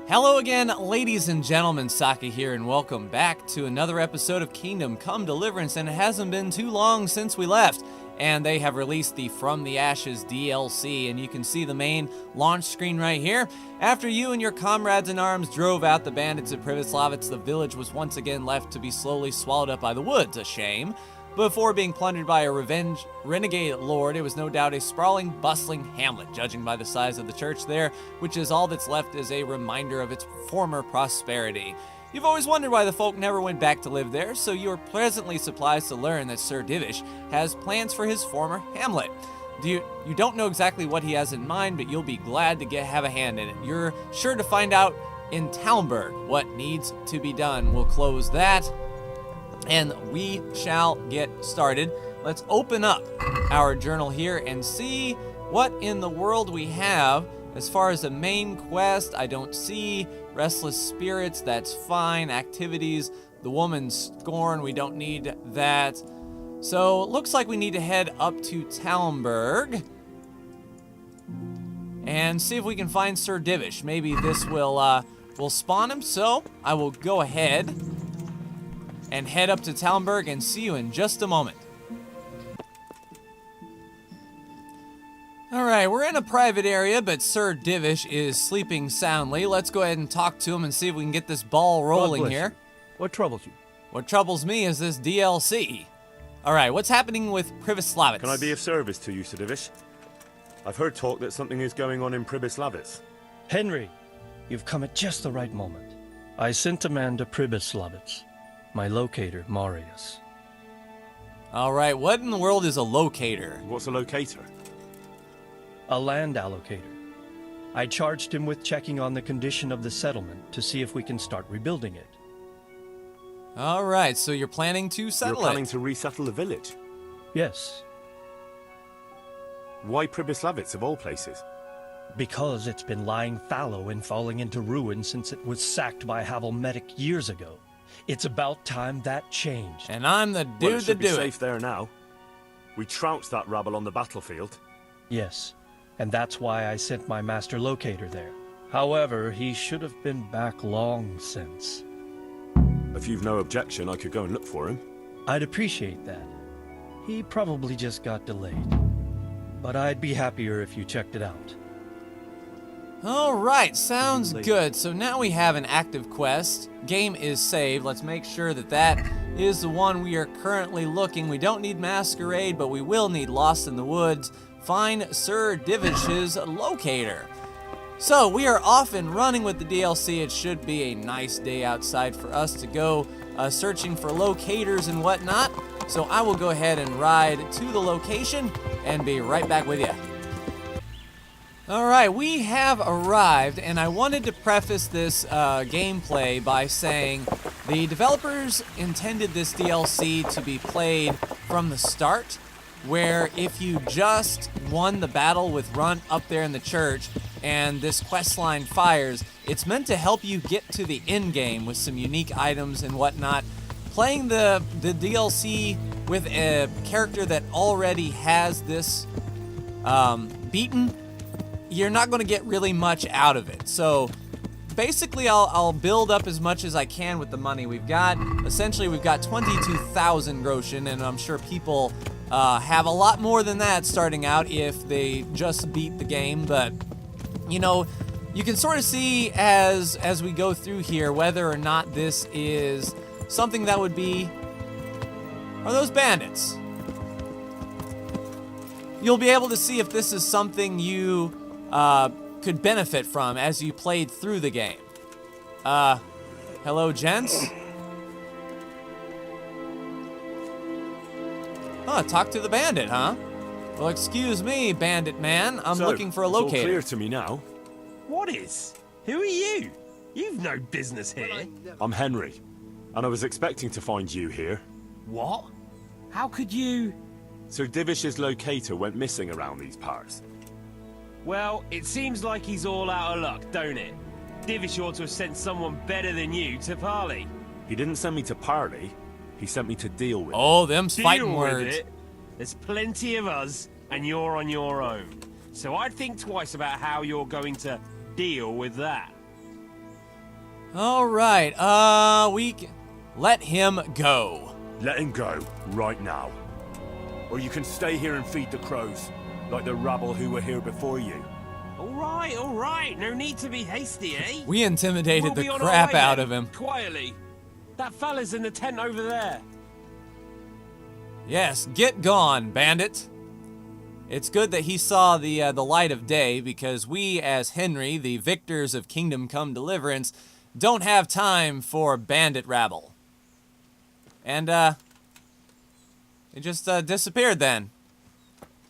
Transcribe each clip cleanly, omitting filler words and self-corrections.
Hello again, ladies and gentlemen, Saki here, and welcome back to another episode of Kingdom Come Deliverance, and it hasn't been too long since we left, and they have released the From the Ashes DLC, and you can see the main launch screen right here. After you and your comrades in arms drove out the bandits at Privoslavets, the village was once again left to be slowly swallowed up by the woods, a shame. Before being plundered by a renegade lord, it was no doubt a sprawling, bustling hamlet, judging by the size of the church there, which is all that's left as a reminder of its former prosperity. You've always wondered why the folk never went back to live there, so you are pleasantly surprised to learn that Sir Divish has plans for his former hamlet. You don't know exactly what he has in mind, but you'll be glad to have a hand in it. You're sure to find out in Talmberg what needs to be done. We'll close that, and we shall get started. Let's open up our journal here and see what in the world we have. As far as the main quest, I don't see. Restless spirits, that's fine. Activities, the woman's scorn, we don't need that. So it looks like we need to head up to Talmberg and see if we can find Sir Divish. Maybe this will spawn him. So I will go ahead and head up to Talmberg and see you in just a moment. Alright, we're in a private area, but Sir Divish is sleeping soundly. Let's go ahead and talk to him and see if we can get this ball rolling here. What troubles you? What troubles me is this DLC. Alright, what's happening with Privoslavets? Can I be of service to you, Sir Divish? I've heard talk that something is going on in Privoslavets. Henry, you've come at just the right moment. I sent a man to Privoslavets. My locator, Marius. Alright, what in the world is a locator? What's a locator? A land allocator. I charged him with checking on the condition of the settlement to see if we can start rebuilding it. Alright, so you're planning to settle You're planning to resettle the village? Yes. Why Privoslavets of all places? Because it's been lying fallow and falling into ruin since it was sacked by Havelmetic years ago. It's about time that changed. And I'm the dude Well, it to should do be it. safe there now. We trounced that rabble on the battlefield. Yes, and that's why I sent my master locator there. However, he should have been back long since. If you've no objection, I could go and look for him. I'd appreciate that. He probably just got delayed. But I'd be happier if you checked it out. Alright, sounds good. So now we have an active quest. Game is saved. Let's make sure that that is the one we are currently looking. We don't need Masquerade, but we will need Lost in the Woods. Find Sir Divish's locator. So we are off and running with the DLC. It should be a nice day outside for us to go searching for locators and whatnot. So I will go ahead and ride to the location and be right back with you. Alright, we have arrived, and I wanted to preface this gameplay by saying the developers intended this DLC to be played from the start, where if you just won the battle with Runt up there in the church and this quest line fires, it's meant to help you get to the end game with some unique items and whatnot. Playing the DLC with a character that already has this beaten, you're not going to get really much out of it. So basically I'll build up as much as I can with the money we've got. Essentially we've got 22,000 groschen, and I'm sure people have a lot more than that starting out if they just beat the game. But you know, you can sort of see as we go through here whether or not this is something that would be... Are those bandits? You'll be able to see if this is something you could benefit from as you played through the game. Hello, gents? Oh, talk to the bandit, huh? Well, excuse me, bandit man. I'm looking for a locator. It's all clear to me now. What is? Who are you? You've no business here. I'm Henry, and I was expecting to find you here. What? How could you? Sir Divish's locator went missing around these parts. Well, it seems like he's all out of luck, don't it? Divish ought to have sent someone better than you to parley. He didn't send me to parley. He sent me to deal with it. Oh, them's fighting Deal words. with it. There's plenty of us, and you're on your own. So I'd think twice about how you're going to deal with that. All right, let him go. Let him go, right now. Or you can stay here and feed the crows, like the rabble who were here before you. All right. No need to be hasty, eh? We intimidated We'll the be on our crap way out then, of him. Quietly. That fella's in the tent over there. Yes, get gone, bandit. It's good that he saw the light of day, because we, as Henry, the victors of Kingdom Come Deliverance, don't have time for bandit rabble. And, it just disappeared then.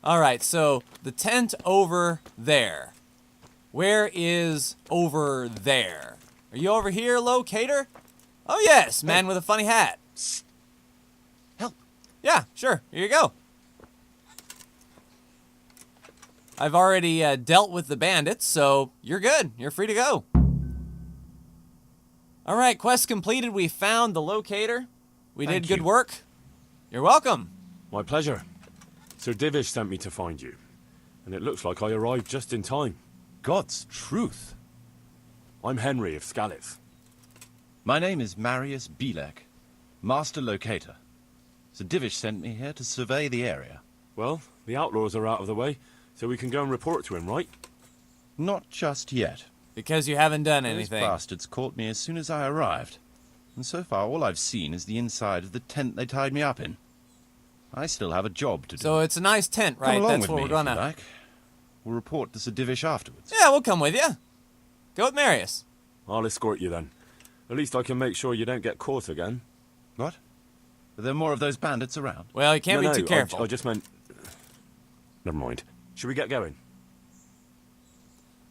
Alright, so the tent over there. Where is over there? Are you over here, locator? Oh yes, man with a funny hat. Psst. Help. Yeah, sure. Here you go. I've already dealt with the bandits, so you're good. You're free to go. Alright, quest completed. We found the locator. We did good work. You're welcome. My pleasure. Sir Divish sent me to find you, and it looks like I arrived just in time. God's truth. I'm Henry of Baliff. My name is Marius Bielek, Master Locator. Sir Divish sent me here to survey the area. Well, the outlaws are out of the way, so we can go and report to him, right? Not just yet. Because you haven't done Those anything. bastards caught me as soon as I arrived. And so far, all I've seen is the inside of the tent they tied me up in. I still have a job to do. So it's a nice tent, right? Come along That's with what me, we're gonna. if you like. We'll report to Sir Divish afterwards. Yeah, we'll come with you. Go with Marius. I'll escort you then. At least I can make sure you don't get caught again. What? Are there more of those bandits around? Well, you can't No, be too careful. I just meant... Never mind. Should we get going?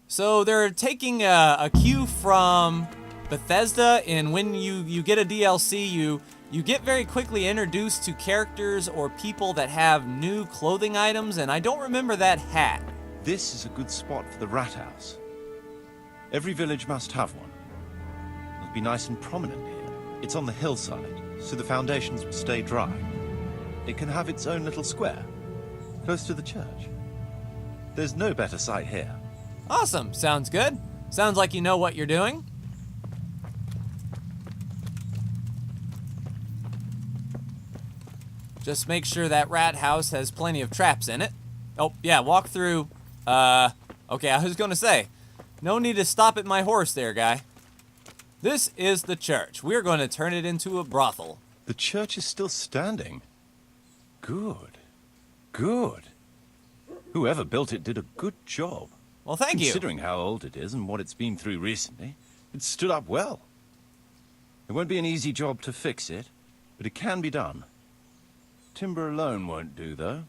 So they're taking a cue from Bethesda, and when you get a DLC, you get very quickly introduced to characters or people that have new clothing items, and I don't remember that hat. This is a good spot for the rat house. Every village must have one. It'll be nice and prominent here. It's on the hillside, so the foundations will stay dry. It can have its own little square, close to the church. There's no better site here. Awesome. Sounds good. Sounds like you know what you're doing. Just make sure that rat house has plenty of traps in it. Oh, yeah, walk through. Okay, I was gonna say, no need to stop at my horse there, guy. This is the church. We're going to turn it into a brothel. The church is still standing. Good. Good. Whoever built it did a good job. Well, thank you. Considering how old it is and what it's been through recently, it stood up well. It won't be an easy job to fix it, but it can be done. Timber alone won't do, though.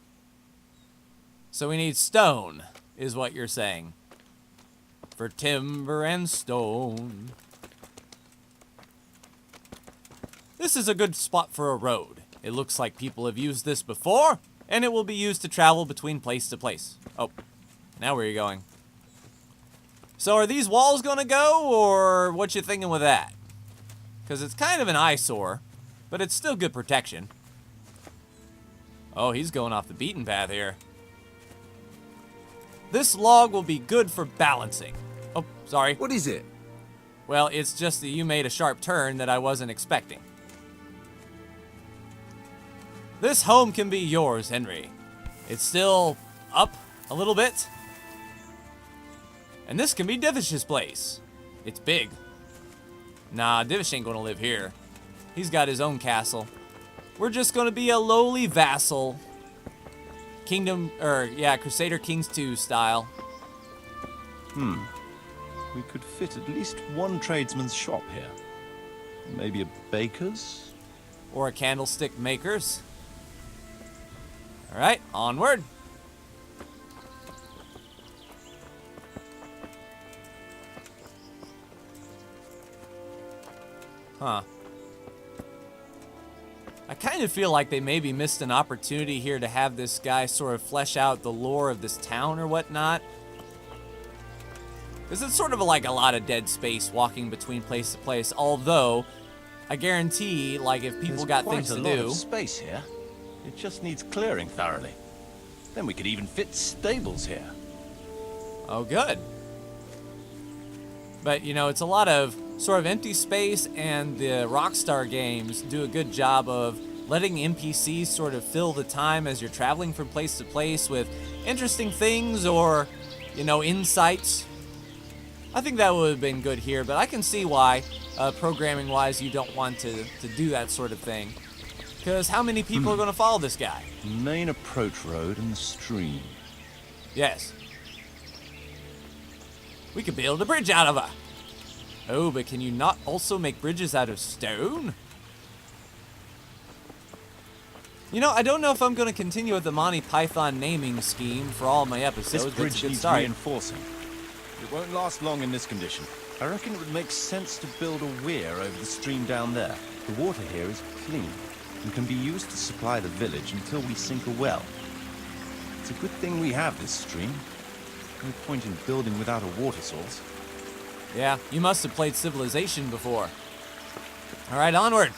So we need stone, is what you're saying. For timber and stone. This is a good spot for a road. It looks like people have used this before, and it will be used to travel between place to place. Oh, now where are you going? So are these walls gonna go, or what you thinking with that? Because it's kind of an eyesore, but it's still good protection. Oh, he's going off the beaten path here. This log will be good for balancing. Oh, sorry. What is it? Well, it's just that you made a sharp turn that I wasn't expecting. This home can be yours, Henry. It's still up a little bit. And this can be Divish's place. It's big. Nah, Divish ain't gonna live here. He's got his own castle. We're just gonna be a lowly vassal. Crusader Kings 2 style. We could fit at least one tradesman's shop here. Maybe a baker's? Or a candlestick maker's. Alright, onward. Huh. I kind of feel like they maybe missed an opportunity here to have this guy sort of flesh out the lore of this town or whatnot. Because it's sort of like a lot of dead space walking between place to place. Although, I guarantee, like, if people got things to There's quite a lot do... of space here. It just needs clearing thoroughly. Then we could even fit stables here. Oh, good. But, you know, it's a lot of sort of empty space, and the Rockstar games do a good job of letting NPCs sort of fill the time as you're traveling from place to place with interesting things or, you know, insights. I think that would have been good here, but I can see why, programming-wise, you don't want to do that sort of thing. Because how many people are going to follow this guy? Main approach road and the stream. Yes. We could build a bridge out of it. Oh, but can you not also make bridges out of stone? You know, I don't know if I'm going to continue with the Monty Python naming scheme for all my episodes. This bridge It's a good needs start. reinforcing. It won't last long in this condition. I reckon it would make sense to build a weir over the stream down there. The water here is clean and can be used to supply the village until we sink a well. It's a good thing we have this stream. No point in building without a water source. Yeah, you must have played Civilization before. All right, onward.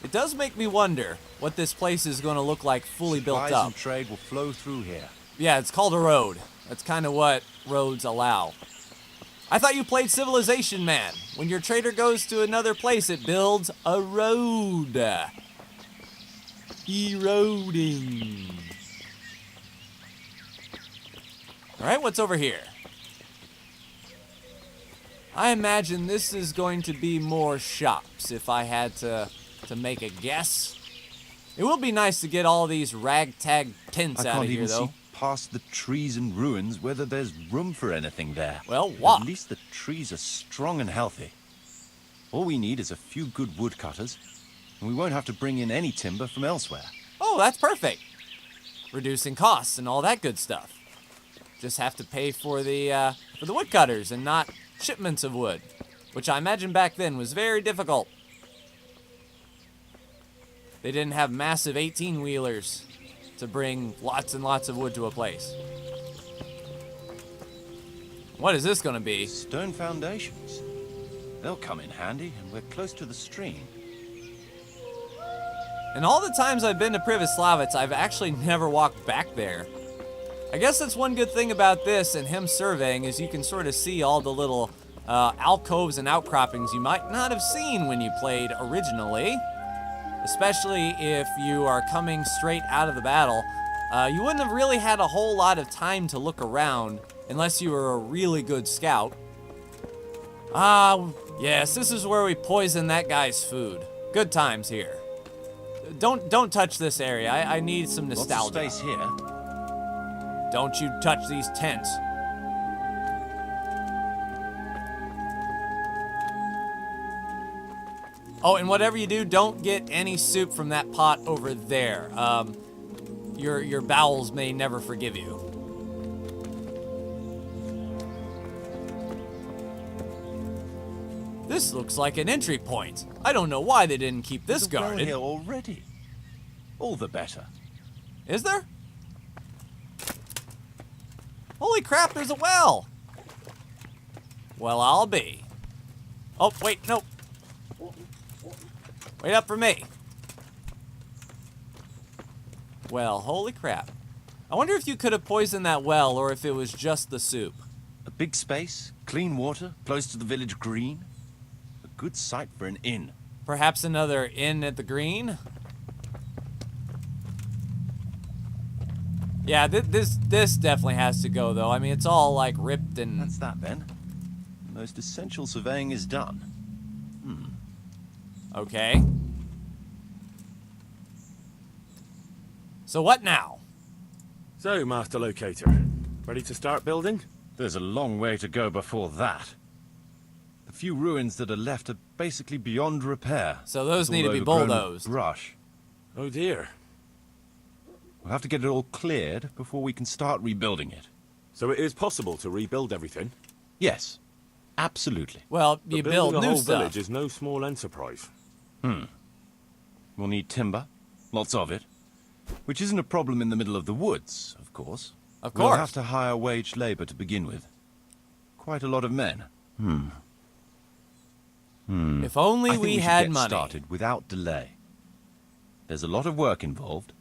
It does make me wonder what this place is going to look like fully built Supplies up. and trade will flow through here. Yeah, it's called a road. That's kind of what roads allow. I thought you played Civilization, man. When your trader goes to another place, it builds a road. Eroding. All right, what's over here? I imagine this is going to be more shops if I had to make a guess. It will be nice to get all these ragtag tents I out can't of here, even though. see past the trees and ruins whether there's room for anything there. Well, what? At least the trees are strong and healthy. All we need is a few good woodcutters, and we won't have to bring in any timber from elsewhere. Oh, that's perfect. Reducing costs and all that good stuff. Just have to pay for the woodcutters and not shipments of wood, which I imagine back then was very difficult. They didn't have massive 18-wheelers to bring lots and lots of wood to a place. What is this going to be? Stone foundations. They'll come in handy, and we're close to the stream. And all the times I've been to Privoslavitz, I've actually never walked back there. I guess that's one good thing about this and him surveying is you can sort of see all the little alcoves and outcroppings you might not have seen when you played originally. Especially if you are coming straight out of the battle. You wouldn't have really had a whole lot of time to look around unless you were a really good scout. Ah, yes, this is where we poisoned that guy's food. Good times here. Don't touch this area. I need some nostalgia. Lots of space here. Don't you touch these tents. Oh, and whatever you do, don't get any soup from that pot over there. Your bowels may never forgive you. This looks like an entry point. I don't know why they didn't keep this There's a well guarded. here already. All the better. Is there? Holy crap, there's a well! Well, I'll be. Oh, wait, no. Wait up for me. Well, holy crap. I wonder if you could have poisoned that well or if it was just the soup. A big space, clean water, close to the village green. A good site for an inn. Perhaps another inn at the green? Yeah, this definitely has to go, though. I mean, it's all, like, ripped and... That's that, then. The most essential surveying is done. Okay. So what now? So, Master Locator, ready to start building? There's a long way to go before that. The few ruins that are left are basically beyond repair. So those It's need to all be overgrown with bulldozed. Brush. Oh dear. We'll have to get it all cleared before we can start rebuilding it. So it is possible to rebuild everything? Yes, absolutely. Well, But you building build a new whole stuff. village is no small enterprise. We'll need timber, lots of it, which isn't a problem in the middle of the woods, of course. Of We'll course. have to hire wage labor to begin with. Quite a lot of men. If only I think we should had get money. started without delay. There's a lot of work involved,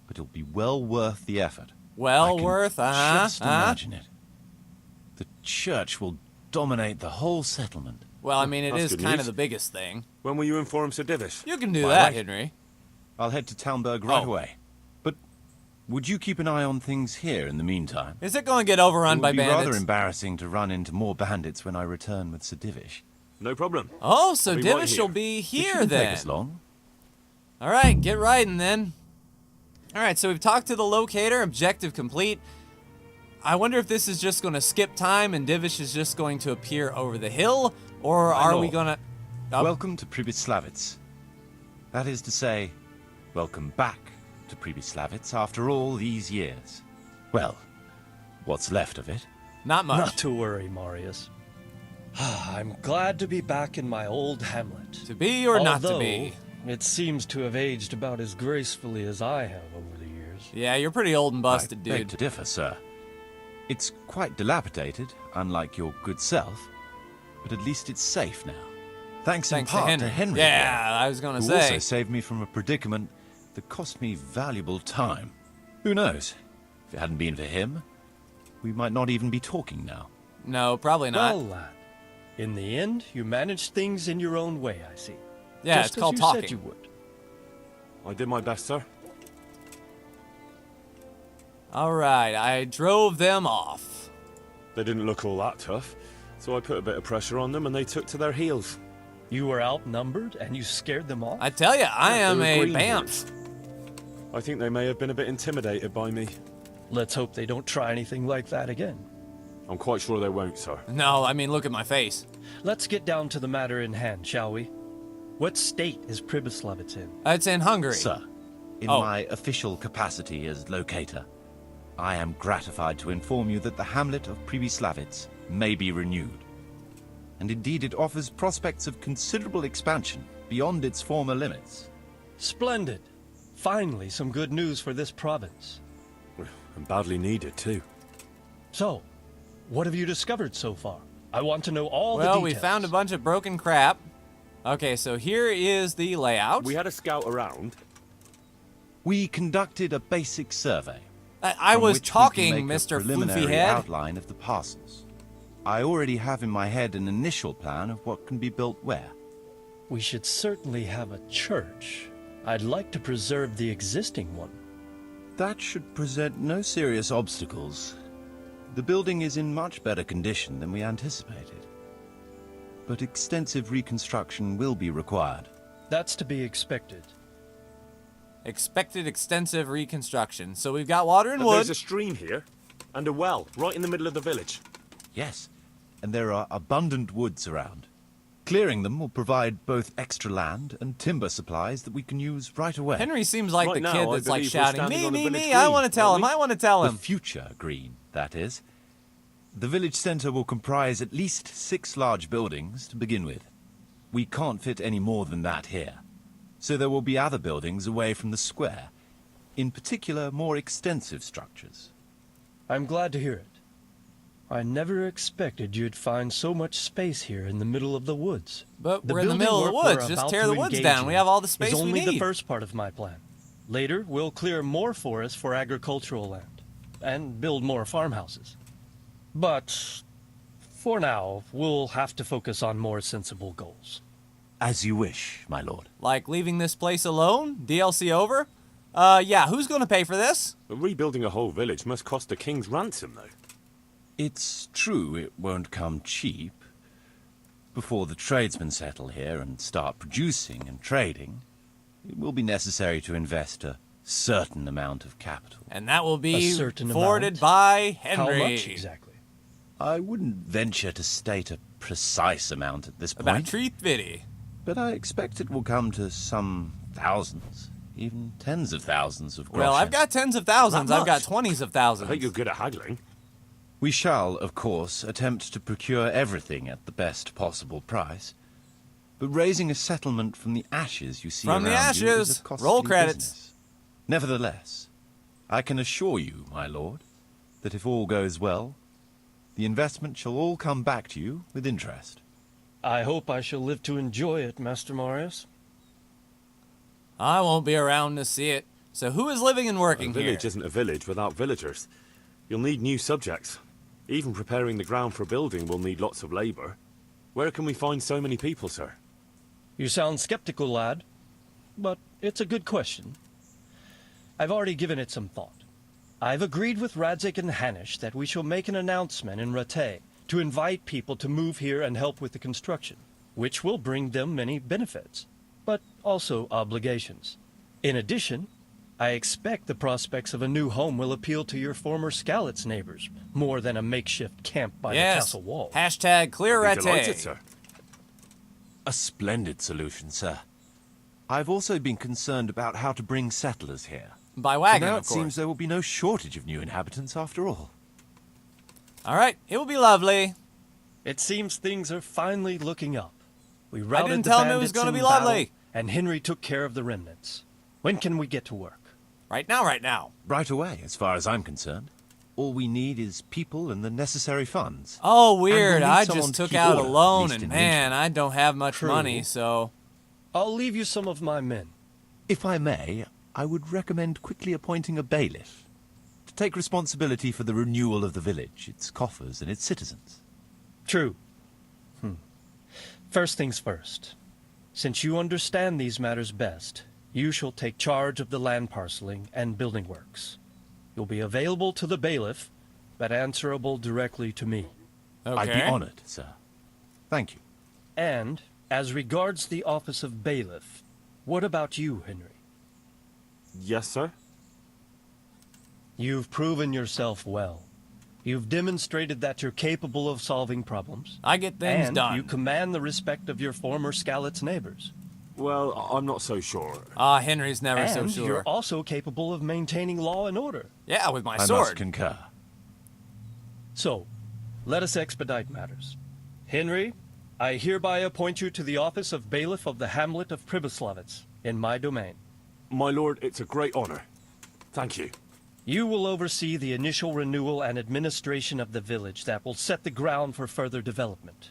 but it'll be well worth the effort. Well I can worth, just imagine it. The church will dominate the whole settlement. Well, I mean, it That's is good kind of news. the biggest thing. When will you inform Sir Divish? You can do My that, wife. Henry. I'll head to Talmberg right Oh. away. But would you keep an eye on things here in the meantime? Is it going to get overrun It by would be bandits? rather embarrassing to run into more bandits when I return with Sir Divish. No problem. Oh, so I'll be right Divish here. will be It here shouldn't then. take us long. All right, get riding then. All right, so we've talked to the locator. Objective complete. I wonder if this is just going to skip time and Divish is just going to appear over the hill, or My are we lord, going to... Welcome to Pribyslavitz. That is to say, welcome back to Pribyslavitz after all these years. Well, what's left of it. Not much. Not to worry, Marius. I'm glad to be back in my old hamlet. To be or not to Although, be? it seems to have aged about as gracefully as I have over the years. Yeah, you're pretty old and busted, I beg dude. to differ, sir. It's quite dilapidated, unlike your good self, but at least it's safe now. Thanks in Thanks to part Henry. here, Yeah, I was going to who say. also saved me from a predicament that cost me valuable time. Who knows? If it hadn't been for him, we might not even be talking now. No, probably not. Well, lad, in the end, you managed things in your own way, I see. Yeah, Just it's called as you talking. said you would. I did my best, sir. All right, I drove them off. They didn't look all that tough, so I put a bit of pressure on them and they took to their heels. You were outnumbered and you scared them off? I tell you, I Yeah, am they a were green BAMF. I think they may have been a bit intimidated by me. Let's hope they don't try anything like that again. I'm quite sure they won't, sir. No, I mean, look at my face. Let's get down to the matter in hand, shall we? What state is Pribyslavitz in? It's in Hungary. Sir, in Oh. my official capacity as locator, I am gratified to inform you that the hamlet of Pribyslavitz may be renewed. And indeed it offers prospects of considerable expansion beyond its former limits. Splendid. Finally, some good news for this province. And badly needed, too. So, what have you discovered so far? I want to know all the Well, details. we found a bunch of broken crap. Okay, so here is the layout. We had a scout around. We conducted a basic survey. I from was which we can talking, make a Mr. preliminary Floofy Head. outline of the parcels. I already have in my head an initial plan of what can be built where. We should certainly have a church. I'd like to preserve the existing one. That should present no serious obstacles. The building is in much better condition than we anticipated. But extensive reconstruction will be required. That's to be expected. Expected extensive reconstruction. So we've got water and And wood. there's a stream here, and a well, right in the middle of the village. Yes, and there are abundant woods around. Clearing them will provide both extra land and timber supplies that we can use right away. Henry seems like Right the now, kid I that's like believe we're shouting, standing me, on the me, village me, I green, want to tell him, aren't we? I want to tell The him. future green, that is. The village centre will comprise at least 6 large buildings to begin with. We can't fit any more than that here. So there will be other buildings away from the square. In particular, more extensive structures. I'm glad to hear it. I never expected you'd find so much space here in the middle of the woods. But The we're in the building middle of the work we're woods. Just about tear to the woods engage down. in We have all the space is we only need. the first part of my plan. Later, we'll clear more forest for agricultural land and build more farmhouses. But for now, we'll have to focus on more sensible goals. As you wish, my lord. Like leaving this place alone? DLC over? Yeah, who's going to pay for this? But rebuilding a whole village must cost a king's ransom, though. It's true it won't come cheap. Before the tradesmen settle here and start producing and trading, it will be necessary to invest a certain amount of capital. And that will be A certain forwarded amount? by Henry. How much exactly? I wouldn't venture to state a precise amount at this About point, Treat Viddy. but I expect it will come to some thousands, even tens of thousands of groschen. Well, I've got tens of thousands. That I've got much? 20s of I thousands. hope you're good at haggling. We shall, of course, attempt to procure everything at the best possible price. But raising a settlement from the ashes you see From around the you ashes. is a costly Roll credits. business. Nevertheless, I can assure you, my lord, that if all goes well, the investment shall all come back to you with interest. I hope I shall live to enjoy it, Master Marius. I won't be around to see it. So who is living and working A village here? isn't a village without villagers. You'll need new subjects. Even preparing the ground for building will need lots of labor. Where can we find so many people, sir? You sound skeptical, lad, but it's a good question. I've already given it some thought. I've agreed with Radzik and Hanish that we shall make an announcement in Rattay to invite people to move here and help with the construction, which will bring them many benefits, but also obligations. In addition, I expect the prospects of a new home will appeal to your former Skalitz neighbors more than a makeshift camp by the castle wall. Hashtag clear Be delighted, Rattay. sir. A splendid solution, sir. I've also been concerned about how to bring settlers here. By For wagon, now of it course. seems there will be no shortage of new inhabitants after all. All right, it will be lovely. It seems things are finally looking up. We I routed didn't the tell him it bandits was going to in be battle, lovely. and Henry took care of the remnants. When can we get to work? Right now, right now. Right away, as far as I'm concerned. All we need is people and the necessary funds. Oh, weird. And we'll need I someone just to took keep out a order, at loan, least and in the man, I don't have much True. money, so... I'll leave you some of my men. If I may, I would recommend quickly appointing a bailiff to take responsibility for the renewal of the village, its coffers and its citizens. True. First things first. Since you understand these matters best, you shall take charge of the land parceling and building works. You'll be available to the bailiff, but answerable directly to me. Okay. I'd be honored, sir. Thank you. And, as regards the office of bailiff, what about you, Henry? Yes, sir? You've proven yourself well. You've demonstrated that you're capable of solving problems. I get things and done. you command the respect of your former Skalitz neighbors. Well, I'm not so sure. Henry's never so And sure. you're also capable of maintaining law and order. Yeah, with my I must sword. concur. So, let us expedite matters. Henry, I hereby appoint you to the office of Bailiff of the Hamlet of Pribyslavitz, in my domain. My lord, it's a great honor. Thank you. You will oversee the initial renewal and administration of the village that will set the ground for further development.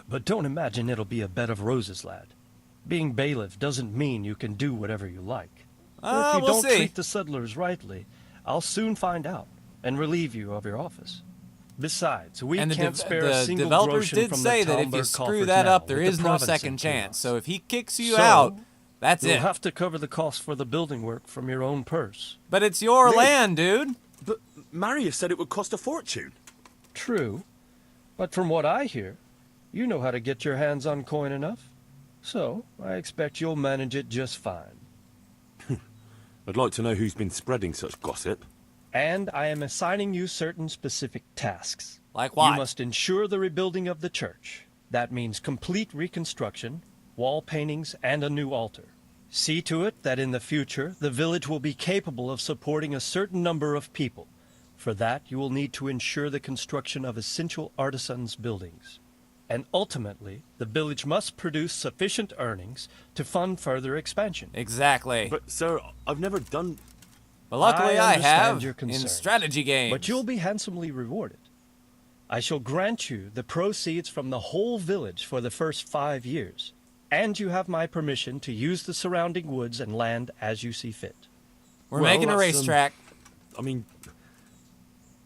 But don't imagine it'll be a bed of roses, lad. Being bailiff doesn't mean you can do whatever you like. If you we'll don't see. treat the settlers rightly, I'll soon find out and relieve you of your office. Besides, we And can't spare a the single developers groschen did from say the that if you Talmberg screw coffers that now, up, there with the is no province second in chance. chaos. So if he kicks you So, out, that's You'll it. have to cover the cost for the building work from your own purse. But it's your Me? land, dude. But Marius said it would cost a fortune. True, but from what I hear, you know how to get your hands on coin enough. So, I expect you'll manage it just fine. I'd like to know who's been spreading such gossip. And I am assigning you certain specific tasks. Like what? You must ensure the rebuilding of the church. That means complete reconstruction, wall paintings, and a new altar. See to it that in the future, the village will be capable of supporting a certain number of people. For that, you will need to ensure the construction of essential artisans' buildings. And ultimately, the village must produce sufficient earnings to fund further expansion. Exactly. But, sir, I've never done... But luckily I I understand have your in concerns, strategy games. But you'll be handsomely rewarded. I shall grant you the proceeds from the whole village for the first 5 years, and you have my permission to use the surrounding woods and land as you see fit. We're Well, making a that's, racetrack. I mean...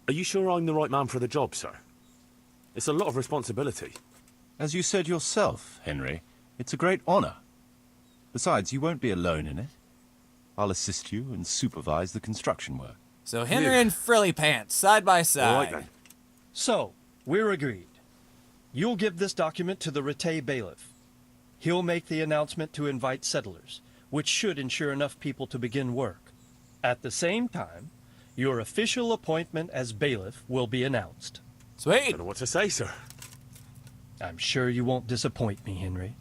Are you sure I'm the right man for the job, sir? It's a lot of responsibility. As you said yourself, Henry, it's a great honor. Besides, you won't be alone in it. I'll assist you and supervise the construction work. So Henry and Frilly Pants, side by side. All right, then. So, we're agreed. You'll give this document to the Rattay bailiff. He'll make the announcement to invite settlers, which should ensure enough people to begin work. At the same time, your official appointment as bailiff will be announced. Sweet. Don't know what to say, sir. I'm sure you won't disappoint me, Henry.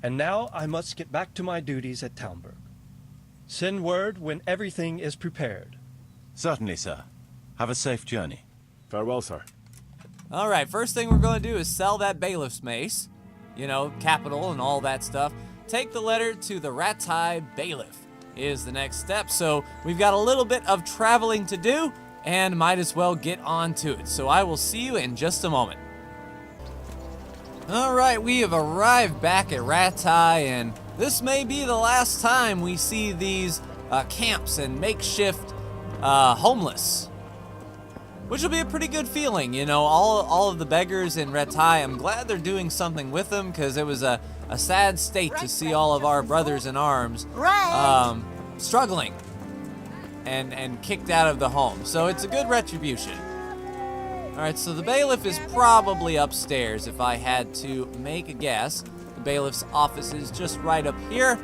And now I must get back to my duties at Talmberg. Send word when everything is prepared. Certainly, sir. Have a safe journey. Farewell, sir. All right, first thing we're going to do is sell that bailiff's mace. You know, capital and all that stuff. Take the letter to the Rattay bailiff is the next step. So we've got a little bit of traveling to do and might as well get on to it. So I will see you in just a moment. All right, we have arrived back at Rattay, and this may be the last time we see these camps and makeshift homeless. Which will be a pretty good feeling, you know, all of the beggars in Retai. I'm glad they're doing something with them, because it was a sad state to see all of our brothers in arms struggling and kicked out of the home. So it's a good retribution. Alright, so the bailiff is probably upstairs if I had to make a guess. The bailiff's office is just right up here.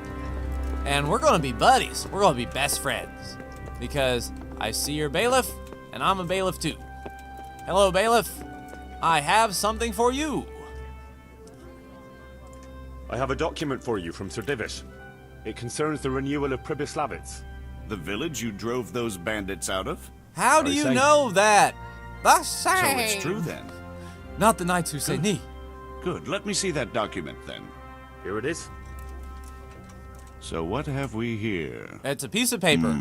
And we're gonna be buddies. We're gonna be best friends. Because I see you're bailiff, and I'm a bailiff too. Hello, bailiff. I have something for you. I have a document for you from Sir Divish. It concerns the renewal of Pribyslavitz. The village you drove those bandits out of? How do you know that? The same. So it's true then. Not the knights who say ni. Good, let me see that document then. Here it is. So what have we here? It's a piece of paper.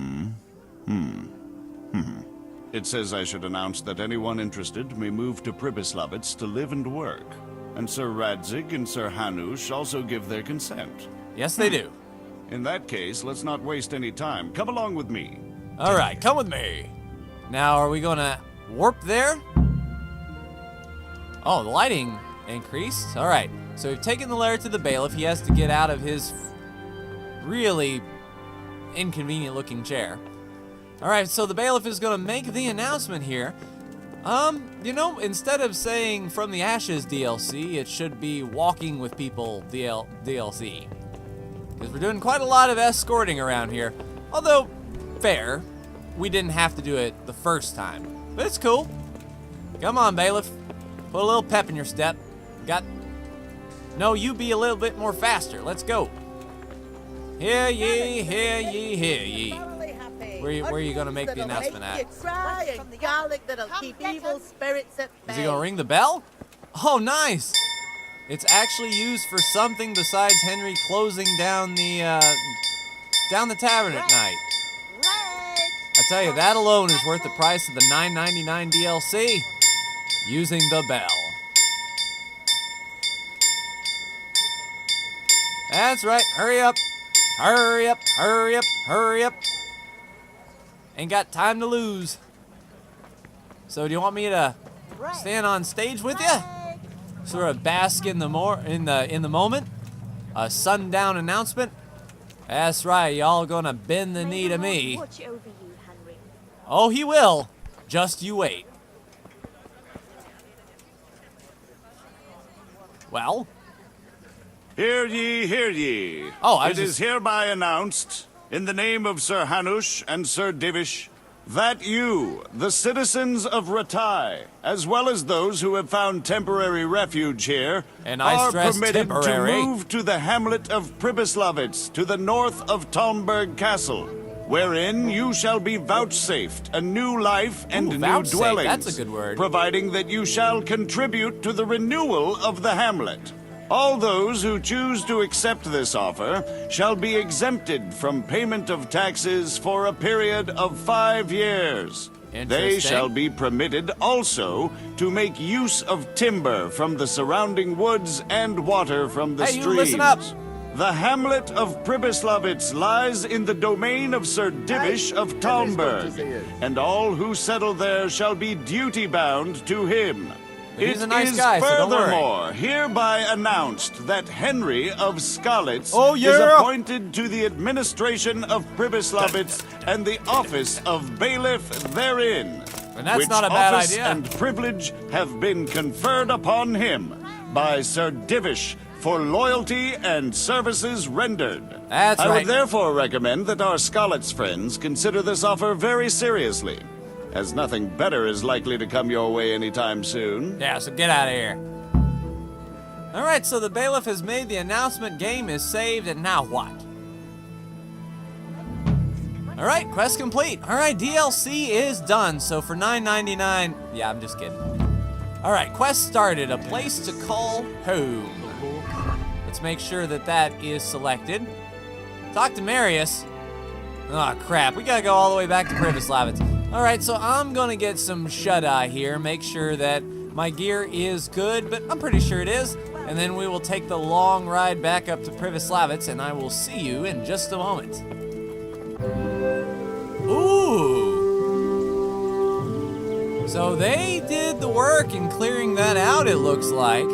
It says I should announce that anyone interested may move to Pribyslavitz to live and work. And Sir Radzig and Sir Hanush also give their consent. Yes, they do. In that case, let's not waste any time. Come along with me. All right, come with me. Now, are we going to warp there? Oh, the lighting increased. All right, so we've taken the letter to the bailiff. He has to get out of his really inconvenient-looking chair. All right, so the bailiff is going to make the announcement here. You know, instead of saying From the Ashes DLC, it should be Walking with People DLC. Because we're doing quite a lot of escorting around here. Although, fair, we didn't have to do it the first time. But it's cool. Come on, bailiff. Put a little pep in your step. No, you be a little bit more faster. Let's go. Hear ye, hear ye, hear ye. Where are you gonna make the announcement at? Is he gonna ring the bell? Oh, nice! It's actually used for something besides Henry closing down the tavern at night. I tell you, that alone is worth the price of the $9.99 DLC. Using the bell. That's right. Hurry up. Hurry up. Hurry up. Hurry up. Ain't got time to lose. So do you want me to stand on stage with you? Sort of bask in the moment? A sundown announcement? That's right, y'all gonna bend the knee to me. Watch over you, Henry. Oh, he will. Just you wait. Well? Hear ye, hear ye. Oh, It is hereby announced, in the name of Sir Hanush and Sir Divish, that you, the citizens of Ratai, as well as those who have found temporary refuge here, And I are stress permitted temporary. to move to the hamlet of Pribyslavitz, to the north of Talmberg Castle, wherein you shall be vouchsafed a new life and Ooh, new vouchsafe, dwellings, that's a good word. providing that you shall contribute to the renewal of the hamlet. All those who choose to accept this offer shall be exempted from payment of taxes for a period of 5 years. They Interesting. shall be permitted also to make use of timber from the surrounding woods and water from the Hey, you streams. listen up. The hamlet of Pribyslavitz lies in the domain of Sir Divish of Talmberg, and all who settle there shall be duty-bound to him. He's It a nice is guy, so don't worry. furthermore hereby announced that Henry of Skalitz Oh, is yeah. appointed to the administration of Pribyslavitz and the office of bailiff therein. And that's which not a bad office idea. and privilege have been conferred upon him by Sir Divish for loyalty and services rendered. That's I right. would therefore recommend that our Skalitz friends consider this offer very seriously, as nothing better is likely to come your way anytime soon. Yeah, so get out of here. Alright, so the bailiff has made the announcement, game is saved, and now what? Alright, quest complete. Alright, DLC is done. So for $9.99, yeah, I'm just kidding. Alright, quest started, a place to call home. Let's make sure that that is selected. Talk to Marius. Oh crap, we gotta go all the way back to Pribyslavitz. Alright, so I'm gonna get some shut-eye here, make sure that my gear is good, but I'm pretty sure it is. And then we will take the long ride back up to Pribyslavitz, and I will see you in just a moment. So they did the work in clearing that out, it looks like.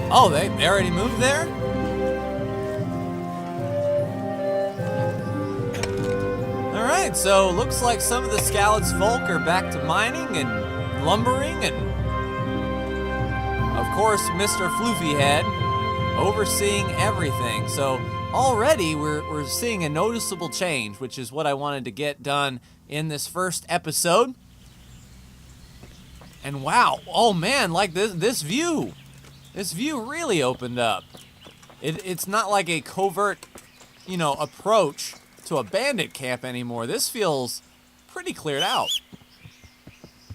Oh, they already moved there? Alright, so looks like some of the Scallop's folk are back to mining and lumbering, and of course Mr. Floofyhead overseeing everything. So already we're seeing a noticeable change, which is what I wanted to get done in this first episode. And wow, oh man, like this view really opened up. It's not like a covert, approach to a bandit camp anymore. This feels pretty cleared out.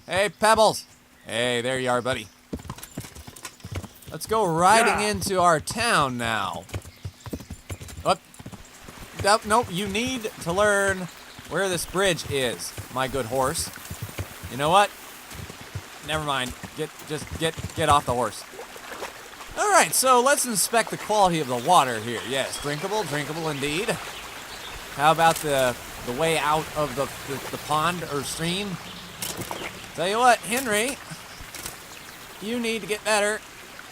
Hey, Pebbles. Hey, there you are, buddy. Let's go riding into our town now. Nope, you need to learn where this bridge is, my good horse. You know what? Never mind. Get off the horse. All right, so let's inspect the quality of the water here. Yes, drinkable indeed. How about the way out of the pond or stream? Tell you what, Henry, you need to get better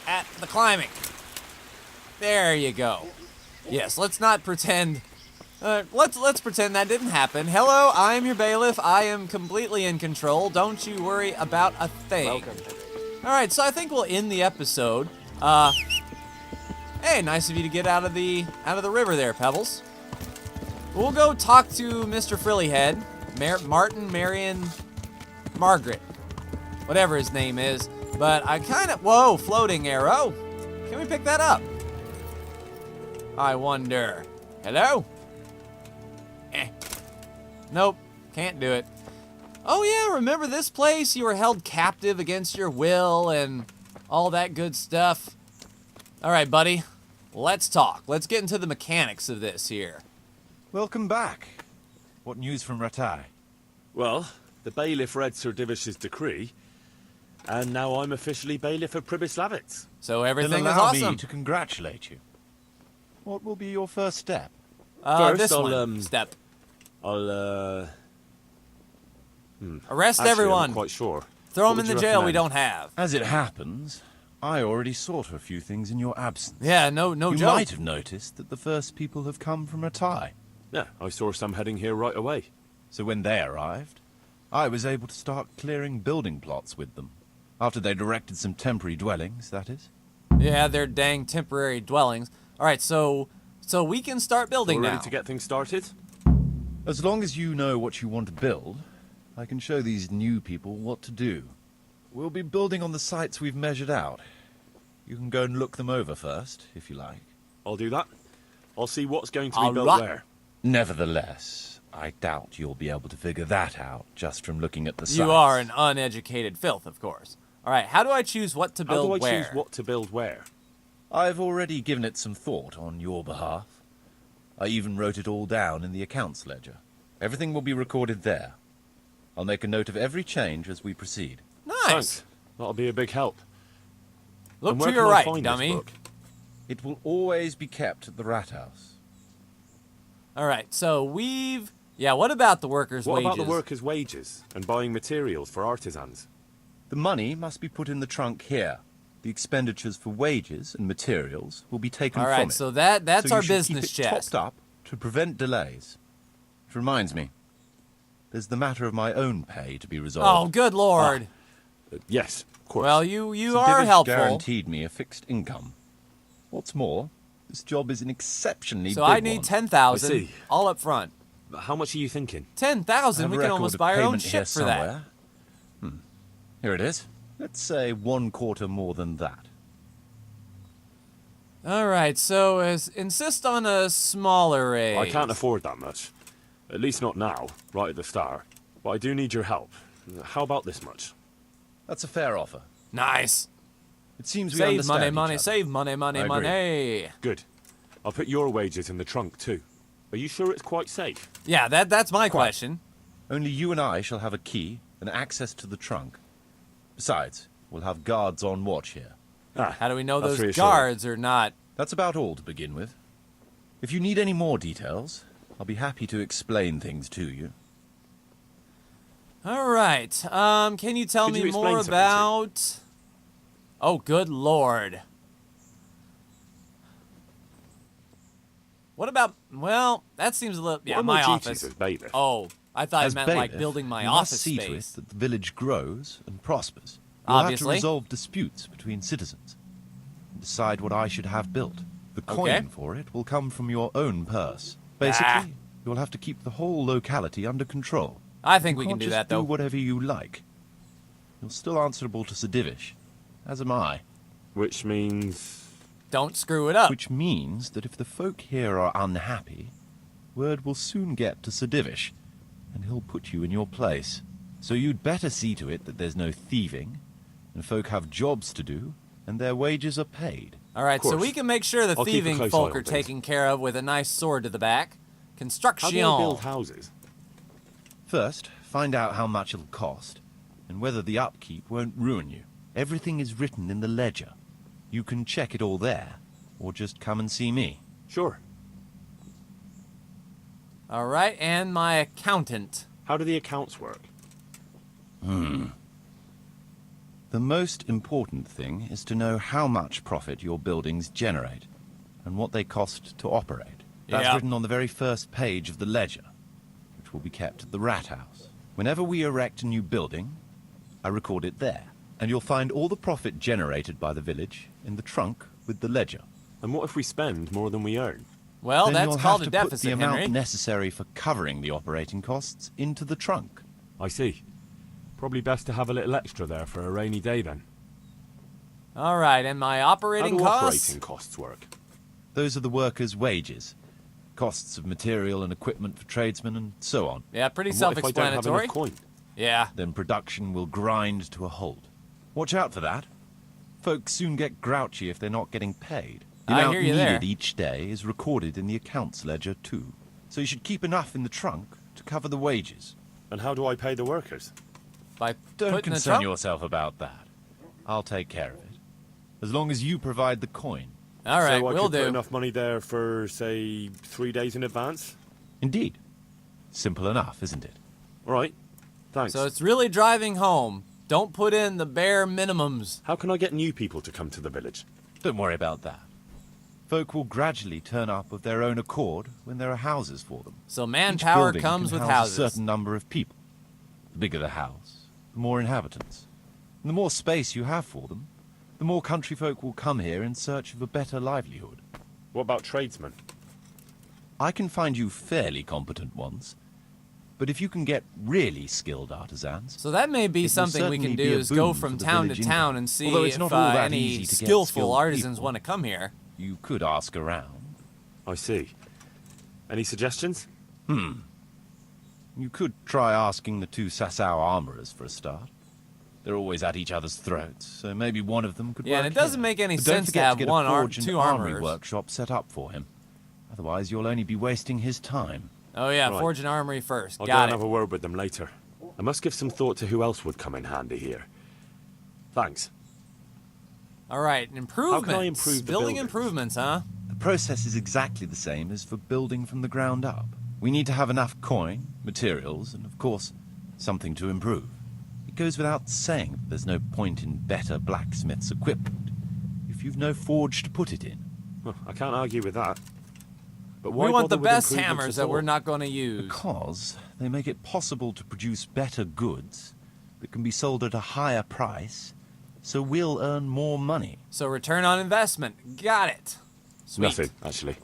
at the climbing. There you go. Yes, let's not pretend. Let's pretend that didn't happen. Hello, I'm your bailiff. I am completely in control. Don't you worry about a thing. Welcome. All right, so I think we'll end the episode. Hey, nice of you to get out of the river there, Pebbles. We'll go talk to Mr. Frillyhead, Martin, Marion, Margaret, whatever his name is. But I whoa, floating arrow. Can we pick that up? I wonder. Hello? Nope, can't do it. Oh yeah, remember this place? You were held captive against your will and all that good stuff. All right, buddy, let's talk. Let's get into the mechanics of this here. Welcome back. What news from Rattay? Well, the bailiff read Sir Divish's decree, and now I'm officially bailiff of Pribyslavitz. So everything Then is allow awesome. me to congratulate you. What will be your first step? First, this I'll, one, step. I'll, Arrest actually, everyone. I'm not quite sure. Throw What them in would the you jail we recommend? don't have. As it happens, I already saw to a few things in your absence. Yeah, no You joke. might have noticed that the first people have come from Rattay. Yeah, I saw some heading here right away. So when they arrived, I was able to start clearing building plots with them. After they'd erected some temporary dwellings, that is. Yeah, they're dang temporary dwellings. All right, so we can start building All ready now. to get things started? As long as you know what you want to build, I can show these new people what to do. We'll be building on the sites we've measured out. You can go and look them over first, if you like. I'll do that. I'll see what's going to be All built right. where. Nevertheless, I doubt you'll be able to figure that out just from looking at the sites. You are an uneducated filth, of course. All right, how do I choose what to How build do I where? choose what to build where? I've already given it some thought on your behalf. I even wrote it all down in the accounts ledger. Everything will be recorded there. I'll make a note of every change as we proceed. Nice. Thanks. That'll be a big help. Look And to where your can I right, find this dummy. book? It will always be kept at the rat house. All right, so we've... Yeah, what about the workers' What wages? about the workers' wages and buying materials for artisans? The money must be put in the trunk here. The expenditures for wages and materials will be taken All from right, it. so that's So our you should business keep it chest. topped up to prevent delays. Which reminds me, there's the matter of my own pay to be Oh, resolved. good lord. Yes, of course. Well, you Sir are Divish helpful. guaranteed me a fixed income. What's more, this job is an exceptionally So big I need one. 10,000 I see. all up front. How much are you thinking? I 10,000, have we a can record almost of buy our own payment here ship for that. somewhere. Here it is. Let's say 1/4 more than that. All right, so insist on a smaller raise. I can't afford that much. At least not now, right at the start. But I do need your help. How about this much? That's a fair offer. Nice. It seems we Save understand money, each money, other. save money, money, I agree. money. Good. I'll put your wages in the trunk too. Are you sure it's quite safe? Yeah, that's my question. Only you and I shall have a key and access to the trunk. Besides, we'll have guards on watch here. How do we know That's those reassuring. guards are not... That's about all to begin with. If you need any more details, I'll be happy to explain things to you. All right. Can you tell Could you me explain more something to me? about... Oh, good lord. What about... Well, that seems a little... Yeah, What are my my duties office. as bailiff? Oh, I thought As it meant like bailiff, building my you office must see to it space. that the village grows and prospers. You'll have to Obviously. resolve disputes between citizens and decide what I should have built. The coin Okay. for it will come from your own purse. Basically, you'll have to keep the whole locality under control. I think You we can can't do just that, though. do whatever you like. You're still answerable to Sir Divish, as am I. Which means... Don't screw it up. Which means that if the folk here are unhappy, word will soon get to Sir Divish, and he'll put you in your place. So you'd better see to it that there's no thieving, and folk have jobs to do, and their wages are paid. All right, so course. we can make sure the I'll keep a thieving close folk eye on are things. taken care of with a nice sword to the back. How Construction. do I build houses? First, find out how much it'll cost, and whether the upkeep won't ruin you. Everything is written in the ledger. You can check it all there, or just come and see me. Sure. All right, and my accountant. How do the accounts work? The most important thing is to know how much profit your buildings generate, and what they cost to operate. That's Yeah. written on the very first page of the ledger, which will be kept at the Rat House. Whenever we erect a new building, I record it there, and you'll find all the profit generated by the village in the trunk with the ledger. And what if we spend more than we earn? Well, Then that's you'll called a have to put the deficit, amount Henry. necessary for covering the operating costs into the trunk. I see. Probably best to have a little extra there for a rainy day then. All right, and my How operating do costs? operating costs work? Those are the workers' wages, costs of material and equipment for tradesmen, and so on. Yeah, pretty And what if I don't have self-explanatory. enough coin? Yeah. Then production will grind to a halt. Watch out for that. Folks soon get grouchy if they're not getting paid. The I amount hear you needed there. each day is recorded in the accounts ledger too. So you should keep enough in the trunk to cover the wages. And how do I pay the workers? By Don't putting the concern trunk? yourself about that. I'll take care of it. As long as you provide the coin. All right, so I will could do. put enough money there for, say, 3 days in advance? Indeed. Simple enough, isn't it? All right. Thanks. So it's really driving home. Don't put in the bare minimums. How can I get new people to come to the village? Don't worry about that. Folk will gradually turn up of their own accord when there are houses for them. So Each manpower building comes can with house houses. a certain number of people. The bigger the house, the more inhabitants. And the more space you have for them, the more country folk will come here in search of a better livelihood. What about tradesmen? I can find you fairly competent ones, but if you can get really skilled artisans, So that may be It will something we can certainly do be a is go boom from for the town to village town income. and see Although it's if not all that any easy to get skillful skilled artisans people. want to come here. you could ask around. I see. Any suggestions? You could try asking the two Sasau armorers for a start. They're always at each other's throats, so maybe one of them could Yeah, work and it doesn't here. make any But don't sense to forget have get one a forge and two armory armorers. workshop set up for him. Otherwise, you'll only be wasting his time. Oh yeah, Right. Forge and Armory first. I'll go Got and it. have a word with them later. I must give some thought to who else would come in handy here. Thanks. All right, improvements. improve the Building buildings? improvements, huh? The process is exactly the same as for building from the ground up. We need to have enough coin, materials, and of course, something to improve. It goes without saying that there's no point in better blacksmith's equipment if you've no forge to put it in. Well, I can't argue with that. But why We want the bother with best improvements hammers at that we're all? not going to use. Because they make it possible to produce better goods that can be sold at a higher price, so we'll earn more money. So return on investment. Got it. Sweet. Nothing, actually.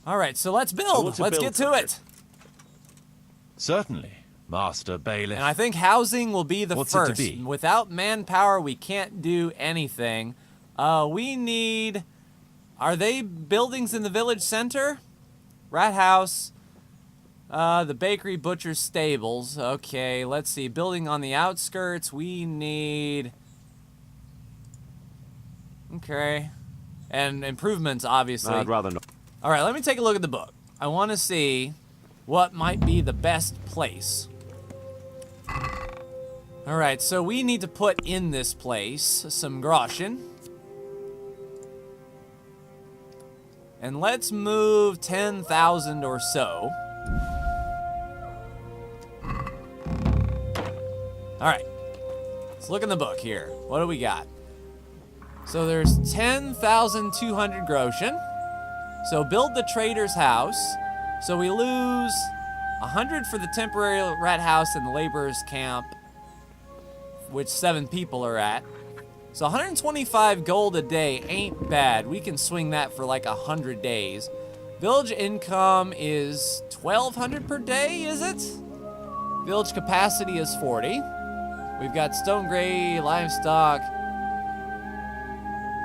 All right, so let's So build. what's a Let's build get to target? it. Certainly, Master Bailiff. And I think housing will be the What's it to first. be? Without manpower, we can't do anything. We need... Are they buildings in the village center? Rat house. The bakery, butcher's, stables. Okay, let's see. Building on the outskirts. We need... Okay. And improvements, obviously. I'd rather not. All right, let me take a look at the book. I want to see what might be the best place. All right, so we need to put in this place some groschen. And let's move 10,000 or so. All right. Let's look in the book here. What do we got? So there's 10,200 groschen. So build the trader's house. So we lose 100 for the temporary rat house and the laborer's camp, which 7 people are at. So 125 gold a day ain't bad. We can swing that for like 100 days. Village income is 1,200 per day, is it? Village capacity is 40. We've got stone gray, livestock.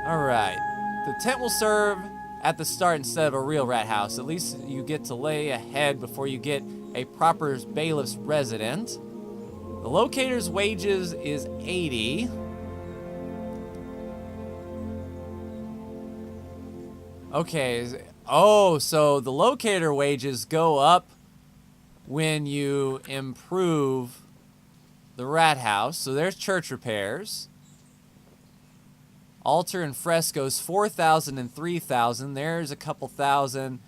All right. The tent will serve at the start instead of a real rat house. At least you get to lay ahead before you get a proper bailiff's resident. The locator's wages is 80. Okay. Oh, so the locator wages go up when you improve the rat house. So there's church repairs. Altar and frescoes, 4,000 and 3,000. There's a couple thousand.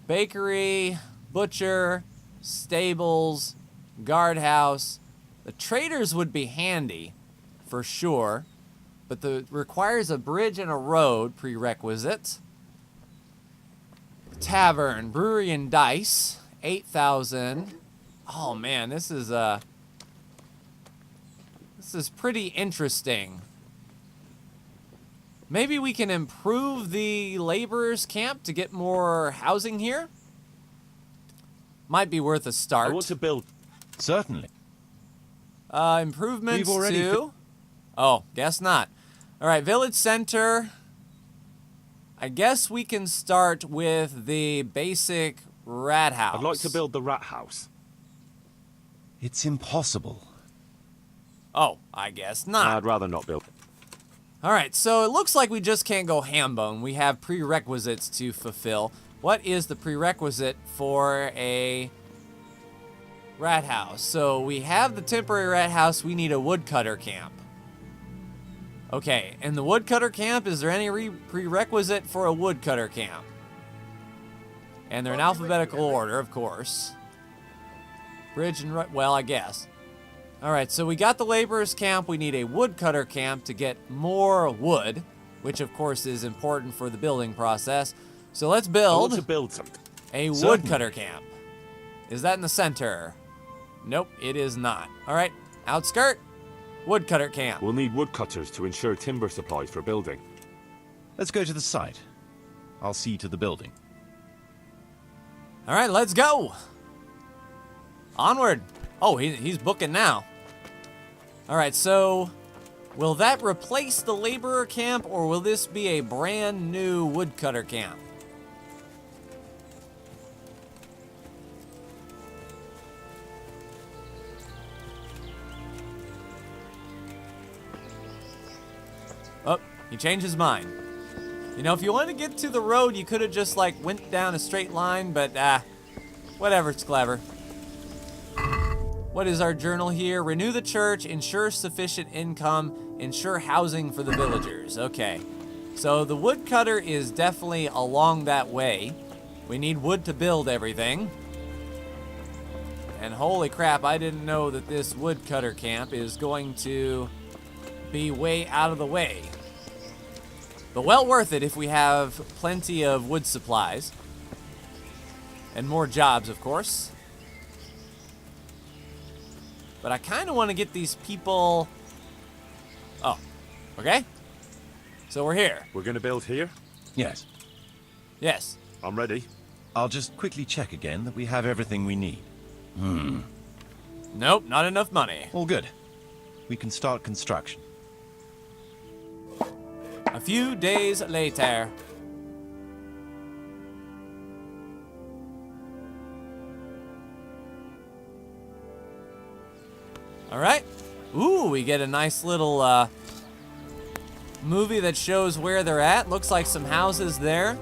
Bakery, butcher, stables, guardhouse. The traders would be handy, for sure. But requires a bridge and a road prerequisite. Tavern, brewery and dice, 8,000. Oh man, this is pretty interesting. Maybe we can improve the laborers' camp to get more housing here. Might be worth a start. I want to build. Certainly. Improvements We've already to... Oh, guess not. All right, village center. I guess we can start with the basic rat house. I'd like to build the rat house. It's impossible. Oh, I guess not. I'd rather not build. All right, so it looks like we just can't go ham bone. We have prerequisites to fulfill. What is the prerequisite for a rat house? So we have the temporary rat house. We need a woodcutter camp. Okay, and the woodcutter camp, is there any prerequisite for a woodcutter camp? And they're in alphabetical order, of course. Bridge and... well, I guess. All right, so we got the laborers camp. We need a woodcutter camp to get more wood, which of course is important for the building process. So let's I build want to build something. a woodcutter camp. Is that in the center? Nope, it is not. All right, outskirt, woodcutter camp. We'll need woodcutters to ensure timber supply for building. Let's go to the site. I'll see to the building. All right, let's go. Onward. Oh, he's booking now. All right, so will that replace the laborer camp, or will this be a brand new woodcutter camp? Oh, he changed his mind. You know, if you wanted to get to the road, you could have just, like, went down a straight line, but, whatever, it's clever. What is our journal here? Renew the church, ensure sufficient income, ensure housing for the villagers. Okay, so the woodcutter is definitely along that way. We need wood to build everything. And holy crap, I didn't know that this woodcutter camp is going to be way out of the way. But well worth it if we have plenty of wood supplies. And more jobs, of course. But I kind of want to get these people... Oh, okay. So we're here. We're going to build here? Yes. Yes. I'm ready. I'll just quickly check again that we have everything we need. Nope, not enough money. All good. We can start construction. A few days later. All right. Ooh, we get a nice little movie that shows where they're at. Looks like some houses there.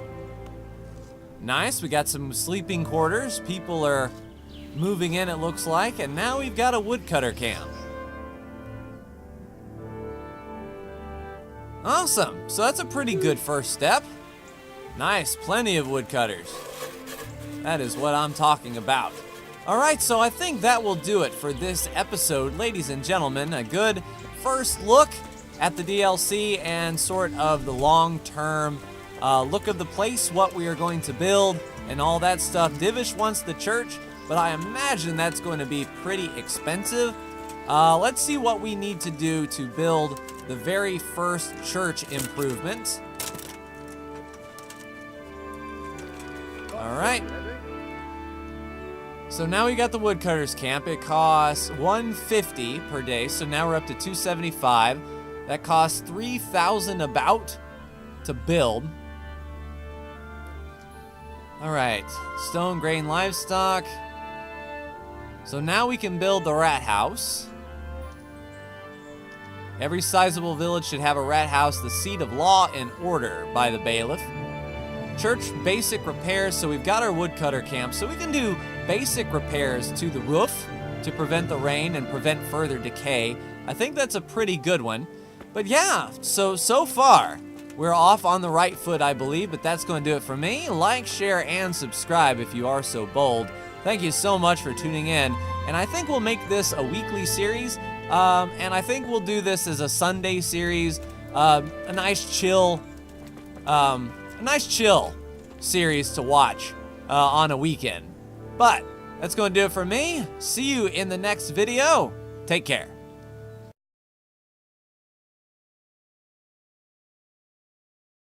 Nice. We got some sleeping quarters. People are moving in, it looks like. And now we've got a woodcutter camp. Awesome. So that's a pretty good first step. Nice. Plenty of woodcutters. That is what I'm talking about. Alright, so I think that will do it for this episode, ladies and gentlemen. A good first look at the DLC and sort of the long-term look of the place, what we are going to build, and all that stuff. Divish wants the church, but I imagine that's going to be pretty expensive. Let's see what we need to do to build the very first church improvement. Alright. So now we got the Woodcutter's Camp. It costs $150 per day, so now we're up to $275. That costs $3,000 about to build. Alright, stone, grain, livestock. So now we can build the rat house. Every sizable village should have a rat house, the seat of law and order by the bailiff. Church basic repairs, so we've got our Woodcutter Camp, so we can do basic repairs to the roof to prevent the rain and prevent further decay. I think that's a pretty good one. But yeah, so far, we're off on the right foot, I believe, but that's going to do it for me. Like, share, and subscribe if you are so bold. Thank you so much for tuning in, and I think we'll make this a weekly series, and I think we'll do this as a Sunday series, a nice chill series to watch on a weekend. But that's going to do it for me. See you in the next video. Take care.